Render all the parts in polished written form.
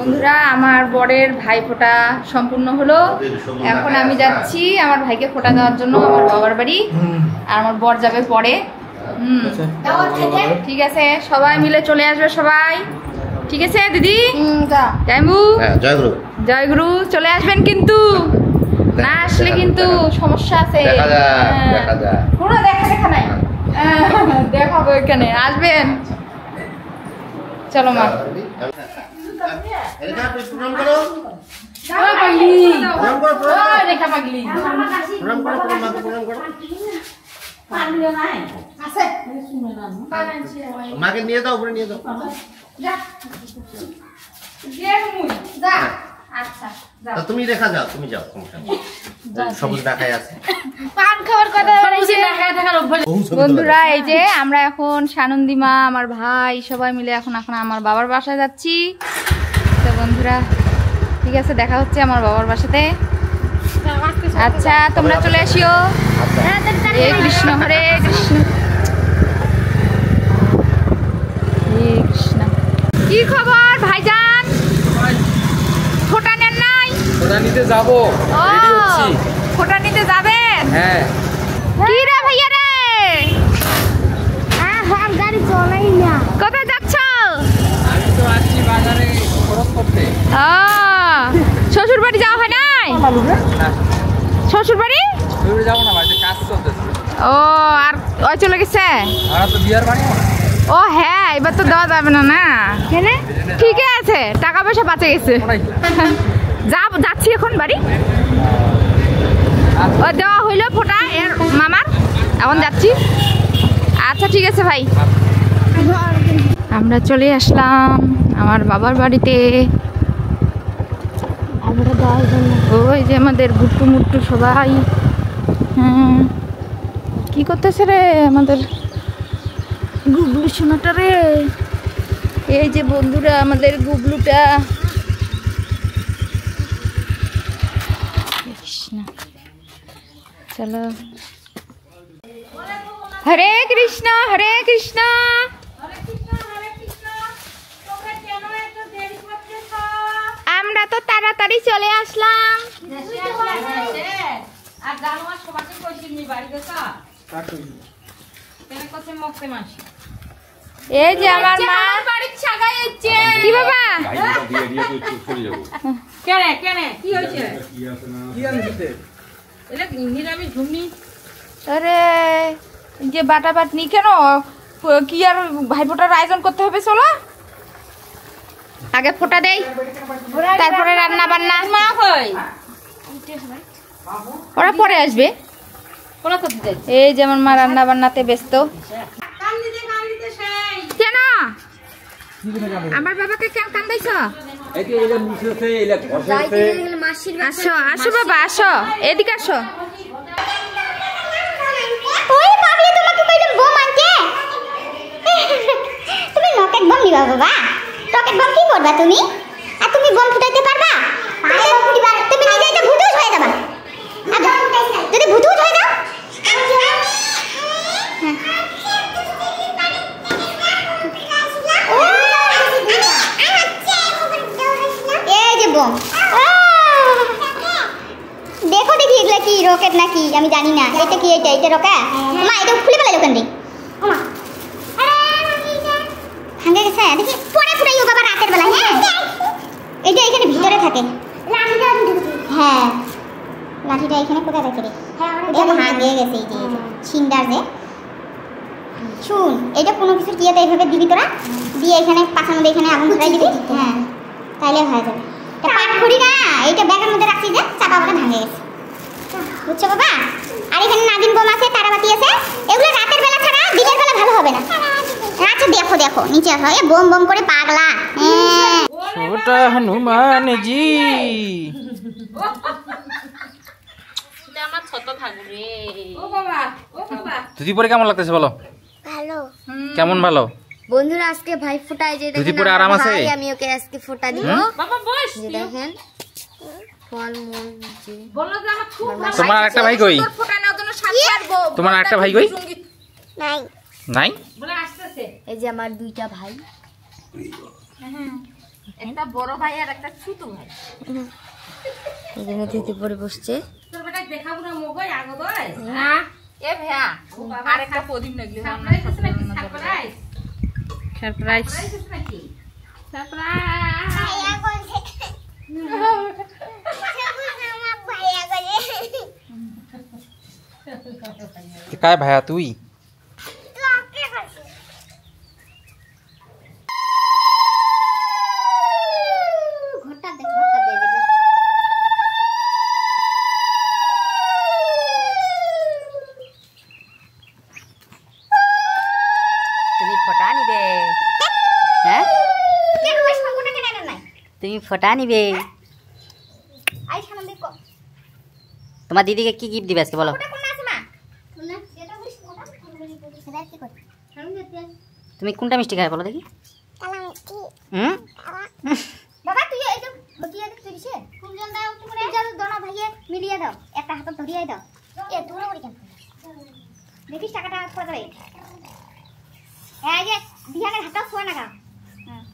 বন্ধুরা আমার বরের ভাইফোঁটা সম্পূর্ণ হলো। এখন আমি যাচ্ছি আমার ভাইকে ফোঁটা দেওয়ার জন্য আমার বাবার বাড়ি, আর আমার বর যাবে পরে। ঠিক আছে, সবাই মিলে চলে আসবে সবাই। ঠিক আছে দিদি, জয় গুরু চলে আসবেন, কিন্তু না আসলে কিন্তু সমস্যা আছে। পুরো দেখা নাই, দেখাবো এখানে, আসবেন। চলো মা, মাকে নিয়ে দাও, উপরে নিয়ে দাও। তুমি দেখা যাও, তুমি যাও, সবুজ দেখাই আছে। বন্ধুরা এই যে আমরা এখন সানন্দিমা আমার ভাই সবাই মিলে এখন আমার বাবার বাসায় যাচ্ছি। তো বন্ধুরা ঠিক আছে, দেখা হচ্ছে আমার বাবার বাসাতে। আচ্ছা তোমরা চলে আসিও। হরে কৃষ্ণ, হরে কৃষ্ণ, হরে কৃষ্ণ। কি খবর ভাইজান, ফোঁটা নেন নাই? ফোঁটা নিতে যাবো, রেডি হচ্ছি। ফোঁটা নিতে যাবেন? হ্যাঁ। কি রে ভাইয়া রে, গাড়ি চলাই না। কোথায় যাচ্ছ? আমি তো আসছি বাজারে খরচ করতে। শ্বশুর বাড়ি যাওয়া হয় নাই? শ্বশুর বাড়ি যাবো না, বাড়িতে কাজ চলতেছে। ও, আর ওই চলে গেছে? আর তো বিয়ার বাড়ি। ও হ্যাঁ, এবার তো দেওয়া যাবে না। না ঠিক আছে, টাকা পয়সা বাঁচে গেছে। যাচ্ছি এখন বাড়ি। ও দেওয়া হইলো ফোঁটা এর মামার, এখন যাচ্ছি। আচ্ছা ঠিক আছে ভাই, আমরা চলে আসলাম আমার বাবার বাড়িতে। ওই যে আমাদের গুট্টু মুট্টু সবাই। হ্যাঁ, কি করতেছে রে আমাদের গুবলু সোনাটা রে? এই যে বন্ধুরা আমাদের গুবলুটা। চলো, হরে কৃষ্ণ, হরে কৃষ্ণ। আমরা তো তাড়াতাড়ি চলে আসলাম। এই যে আমার মা। কি বাবা, আরে যে বাটা বাটনি কেন, কি আর ভাইফোঁটার আয়োজন করতে হবে? চলো আগে ফোঁটা দেই, তারপরে রান্না বান্না। ওরা পরে আসবে। এই যে আমার মা রান্না বান্নাতে ব্যস্ত। কেন আমার বাবাকে কেন কান্দাইছ? আসো আসো বাবা, আসো এদিকে আসো। তুমি রকেট বম দিবা বাবা? রকেট বম কি করবা তুমি? আর তুমি বম ফুটাইতে পারবা? তুমি নিজেই তো ভূতুস হয়ে যাবা। যদি ভূতুস হয়ে যাও, এই যে বম। দেখো দেখি এগুলা কি রকেট নাকি আমি জানি না। এটা কি? এটা রকেট? মা এটা খুলে ফেলাই ওখান থেকে। ভাঙে গেছে দেখি, পরে ফুটাইও বাবা রাতের বেলা। হ্যাঁ, এটা এখানে ভিতরে থাকে। হ্যাঁ, লাঠিটা এখানে কোথায় থাকে রে? এটা ভাঙে গেছে। এই যে ছিন্ডার যে, শুন, এটা কোনো কিছু কিয়াতে এইভাবে দিবি তোরা, দিয়ে এখানে পাখার মধ্যে এখানে আগুন ধরাই দিবি। হ্যাঁ, তাইলে হয়ে যাবে। এটা পাট করি না, এইটা ব্যাগের মধ্যে রাখছি যে, চাপা পরে ভাঙে গেছে, বুঝছো বাবা? আর এখানে নাগিন বোম আছে, তারাবাতি আছে। এগুলো রাতের বেলা ছাড়া দিনের বেলা ভালো হবে না। আচ্ছা দেখো দেখো নিচে আসো, এ বোম বোম করে পাগলা। ছোটা হনুমান জি, দিদি পরে কেমন লাগতেছে বলো? ভালো। কেমন ভালো? বন্ধুরা আজকে ভাই ফোঁটায় যে দিদি পরে আরাম আছে। আমি ওকে আজকে ফোঁটা দিব। বাবা বস, দেখেন ফল মন যে বললো যে আমার খুব ভালো। তোমার আরেকটা ভাই কই? ফোঁটা নাও জন্য সাত পারবো। তোমার আরেকটা ভাই কই? নাই নাই, বলে আসতেছে। এই যে আমার দুইটা ভাই। একটা বড় ভাই আর একটা ছোট ভাই। এখানে দিদি পরে বসছে। তোর বেটা দেখাবো না মোবাইল আগো দয় হ্যাঁ এ ভাইয়া আর একটা প্রদীপ লাগলো সারপ্রাইজ আছে নাকি সারপ্রাইজ সারপ্রাইজ আছে নাকি সারপ্রাইজ ভাইয়া বলছে আমার ভাইয়া বলে काय भाया তুই তো আকে বলছে ঘরটা দে দিদি। তুমি ফটা নিবে হ্যাঁ কে কইছ কোনটা কেন নাই তুমি ফটা নিবে আই সামনে কো তোমার দিদিকে কি গিফট দিবে আজকে বলো কোনটা কোন আছে মা কোন এটা কইছ কোনটা সেটা কি কর সামনে দে তুমি কোনটা মিষ্টি খাবে বলো দেখি কালা মিষ্টি হুম বাবা তুই এই যে বটিয়া দে তুইছে কোন জন দাও তুমি যাও দোনো ভাইয়ে মিলিয়ে দাও একটা হাতে ধরিয়ে দাও এ দূরে ওড়ি কেন দেখিস টাকাটা করে এই যে দিহানের হাতটা ছোয়া না গা হ্যাঁ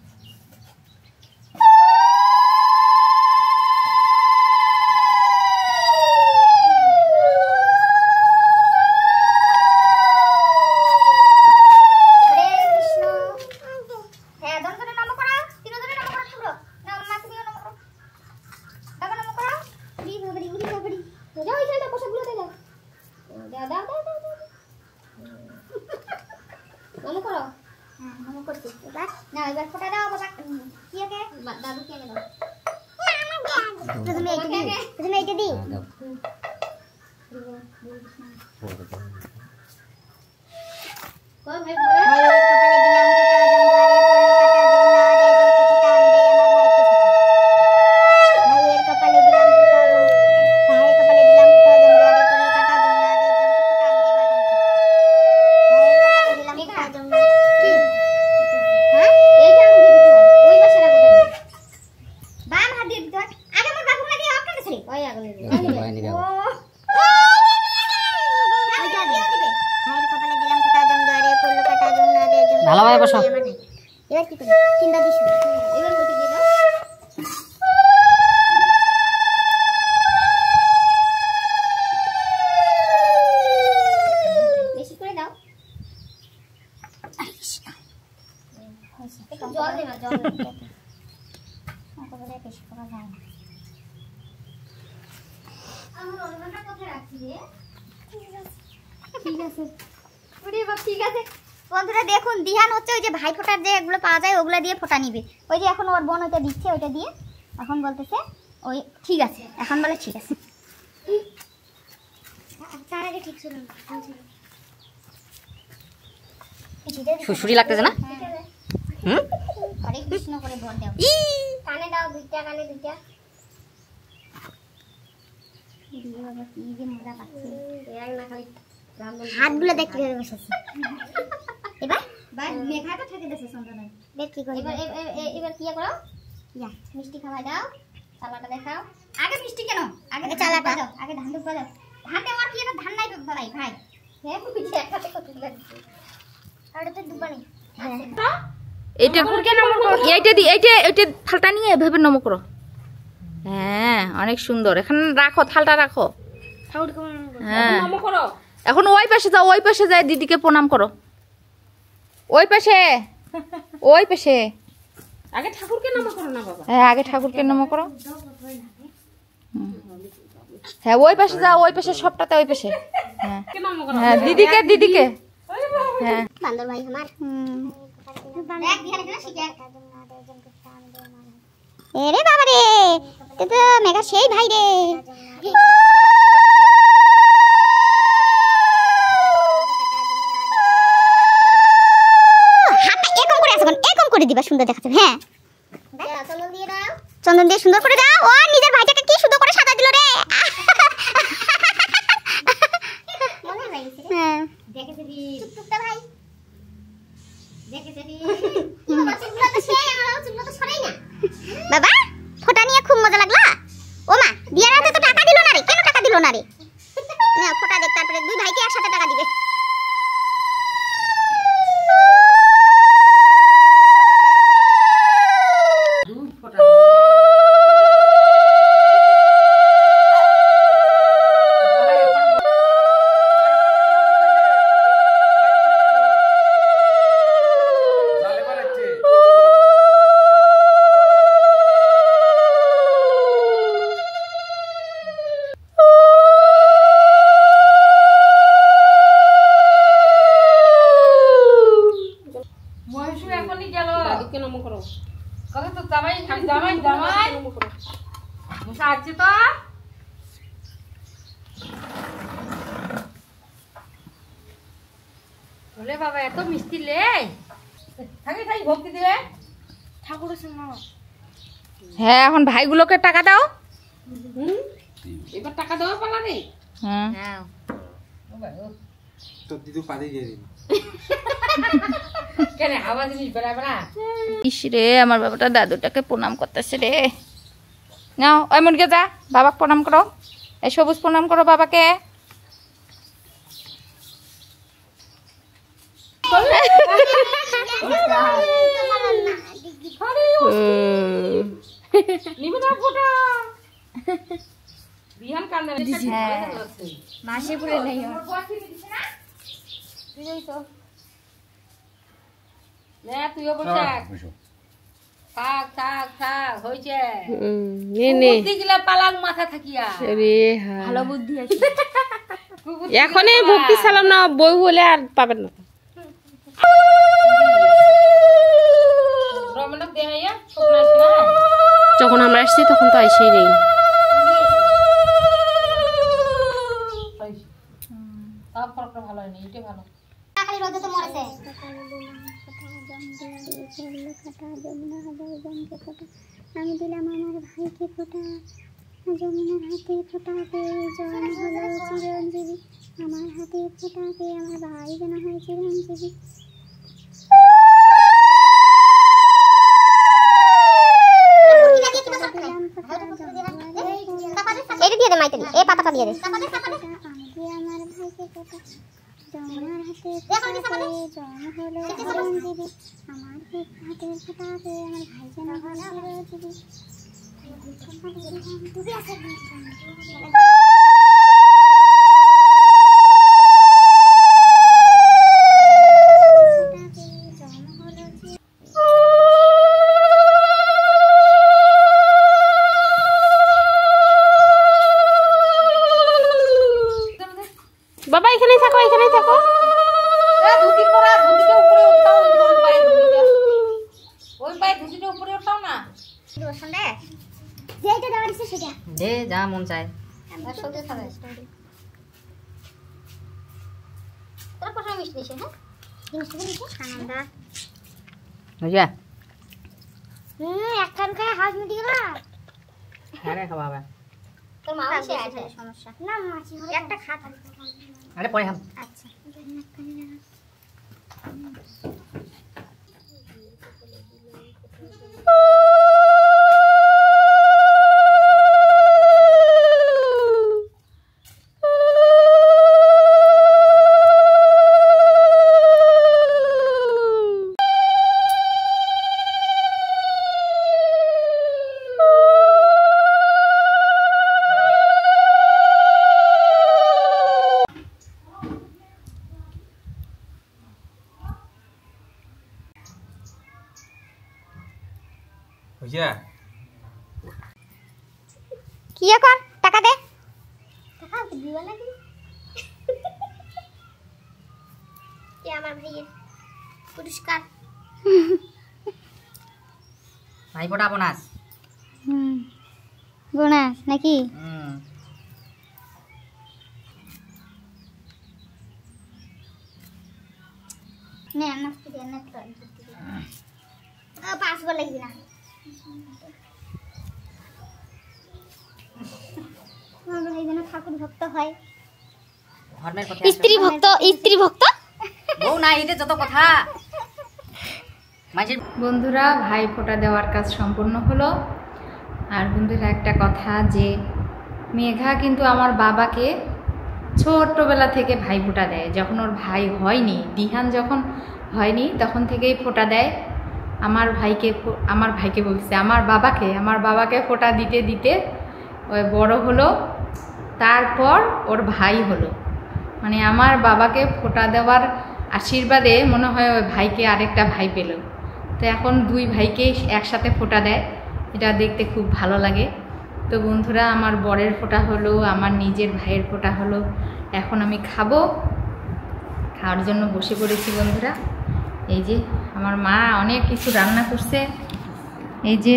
ভালোভাবে বসো এবার কি করি চিন্তা দিস এবার বলতে দিয়ে দাও বেশি করে দাও একটু জল দেবা জল আমাকে বেশি করা যায় না আমার ওরমানটা কোথায় রাখছি রে ঠিক আছে ওরে বাবা ঠিক আছে বন্ধুরা দেখুন দিহান হচ্ছে ওই যে ভাই ফোটার যে এগুলো পাওয়া যায় ওগুলো দিয়ে ফোটা নিবে ওই যে এখন ওর বোন ওইটা দিচ্ছে ওইটা দিয়ে এখন বলতেছে ওই ঠিক আছে এখন বলে ঠিক আছে তার আগে ঠিক ছিল সুসুরি লাগতেছে না হুম হরে কৃষ্ণ করে ভর দাও কানে দাও দুইটা কানে দুইটা দিয়ে বাবা কি যে মজা পাচ্ছে এর না খালি হাতগুলো দেখ কিভাবে বসেছে এবার বাই মেঘা তো থেকে দেছে সন্তানের দেখ কি করে এবার এবার কি করো ইয়া মিষ্টি খাওয়া দাও চালাটা দেখাও আগে মিষ্টি কেন আগে চালাটা দাও আগে ধান দুপা দাও ধান দেওয়ার কি এটা ধান নাই তো ভাই ভাই হ্যাঁ পিছে একসাথে কত লাগছে আর তো দুপা নেই এইটা এইটা দি এইটা থালটা নিয়ে এভাবে নম করো হ্যাঁ অনেক সুন্দর এখানে রাখো থালটা রাখো হ্যাঁ এখন ওই পাশে যাও ওই পাশে যায় দিদিকে প্রণাম করো ওই পাশে আগে ঠাকুরকে নাম করো না বাবা হ্যাঁ আগে ঠাকুরকে নম করো হ্যাঁ ওই পাশে যাও ওই পাশে সবটাতে ওই পাশে হ্যাঁ হ্যাঁ দিদিকে হ্যাঁ বান্দর ভাই আমার দেখ দিহান এখানে শিখে এরে বাবা রে তুই তো মেঘা সেই ভাই রে করে দিবা সুন্দর দেখাচ্ছে হ্যাঁ চন্দন দিয়ে দাও চন্দন দিয়ে সুন্দর করে দাও ও নিজের ভাইটাকে কি সুন্দর করে সাজা দিল রে মনে লাগছে হ্যাঁ দেখেছে দি টুকটুকটা ভাই দেখেছে দি বাবা চুলগুলো তো সেই আমার চুলগুলো তো সরাই না বাবা ফোঁটা নিয়ে খুব মজা লাগলো ও মা বিয়ার হাতে তো টাকা দিল না রে কেন টাকা দিল না রে না ফোঁটা দেখ তারপরে দুই ভাইকে একসাথে টাকা দিবে মশা আছে তো বলে বাবা এত মিষ্টি লে থাকি থাকি ভক্তি দিবে ঠাকুরের সঙ্গে। হ্যাঁ এখন ভাইগুলোকে টাকা দাও। এবার টাকা দেওয়া পালা নেই। হ্যাঁ তো দিদু পানি দিয়ে দিন। কেন হাওয়া জিনিস বেড়া বেড়া। ইস রে আমার বাবাটা দাদুটাকে প্রণাম করতেছে রে। নাও ওই মুরগে যা বাবাকে প্রণাম করো। এই সবুজ প্রণাম করো বাবাকে। মাসিপুরে নেই তুইও বসে থাক থাক থাক হয়েছে পালাক মাথা থাকিয়া ভালো বুদ্ধি আছে। এখনই ভক্তি সালাম না বই হলে আর পাবেন না। যখন আমরা আসছি তখন তো আইসেই নেই। ভালো হয়নি এটা ভালো। খালি রোদে তো মরেছে। আমি দিলাম আমার ভাইকে ফোঁটা, যমুনার হাতে ফোঁটাকে জন হলো চিরঞ্জীবী, আমার হাতে ফোঁটাকে আমার ভাই যেন হয় চিরঞ্জীবী। এটা দিয়ে দে মাইতেলি, এই পাতাটা দিয়ে দে। আমার ভাইকে ফোঁটা, যমুনার হাতে ফোঁটাকে জন হলো চিরঞ্জীবী, আমার হাতে ফোঁটাকে আমার ভাই যেন হয় চিরঞ্জীবী। বাবা এখানেই থাকো, এখানেই থাকো। দে যা মন চায়। বুঝা একখান খায় হাত মিটি গেল। হ্যাঁ রে খাওয়া হবে। তোর মা আছে সমস্যা না মাছি হবে একটা খা তাহলে। আরে পরে খাম। আচ্ছা বুঝা কি কর টাকা দে। টাকা দিবা লাগি এ আমার ভাইয়ের পুরস্কার। ভাই ফোটা বোনাস। বোনাস নাকি? নে নাস্তি দে না তো পাঁচ বার লাগবে না। আমার ভাই যেন ঠাকুর ভক্ত হয়। ধর্মের কথা স্ত্রী ভক্ত, স্ত্রী ভক্ত বউ না এতে যত কথা। মাঝে বন্ধুরা ভাই ফোঁটা দেওয়ার কাজ সম্পূর্ণ হলো। আর বন্ধুরা একটা কথা যে মেঘা কিন্তু আমার বাবাকে ছোট্টবেলা থেকে ভাই ফোঁটা দেয়। যখন ওর ভাই হয়নি, দিহান যখন হয়নি তখন থেকেই ফোঁটা দেয়। আমার ভাইকে বলছে আমার বাবাকে ফোঁটা দিতে দিতে ওই বড় হলো, তারপর ওর ভাই হলো। মানে আমার বাবাকে ফোঁটা দেওয়ার আশীর্বাদে মনে হয় ওই ভাইকে আরেকটা ভাই পেল। তো এখন দুই ভাইকেই একসাথে ফোঁটা দেয়, এটা দেখতে খুব ভালো লাগে। তো বন্ধুরা আমার বরের ফোঁটা হলো, আমার নিজের ভাইয়ের ফোঁটা হলো। এখন আমি খাওয়ার জন্য বসে পড়েছি বন্ধুরা। এই যে আমার মা অনেক কিছু রান্না করছে। এই যে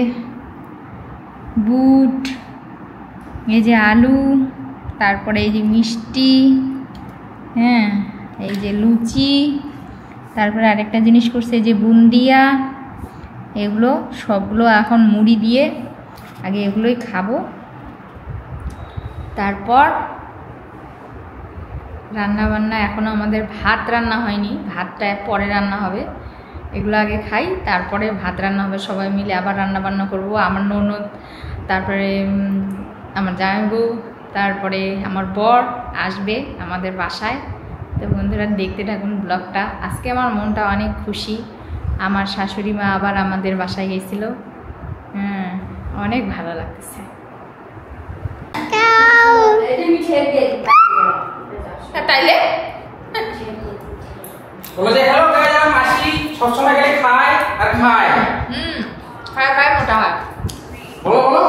বুট, এই যে আলু, তারপরে এই যে মিষ্টি, হ্যাঁ এই যে লুচি, তারপরে আরেকটা জিনিস করছে এই যে বুন্দিয়া, এগুলো সবগুলো এখন মুড়ি দিয়ে আগে এগুলোই খাবো, তারপর রান্না বান্না। এখনও আমাদের ভাত রান্না হয়নি, ভাতটা পরে রান্না হবে, এগুলো আগে খাই তারপরে ভাত রান্না হবে, সবাই মিলে আবার রান্না বান্না করবো। আমার ননদ, তারপরে আমার জামাইবউ, তারপরে আমার বর আসবে আমাদের বাসায়। তো বন্ধুরা দেখতে থাকুন ব্লগটা। আজকে আমার মনটা অনেক খুশি, আমার শাশুড়ি মা আবার আমাদের বাসায় গেছিল, হ্যাঁ অনেক ভালো লাগতেছে। তাইলে বলো যে হ্যালো গাইস, আমার মাসি সবসময় খালি খায় আর খায়। খায় মোটা হয়। বলো বলো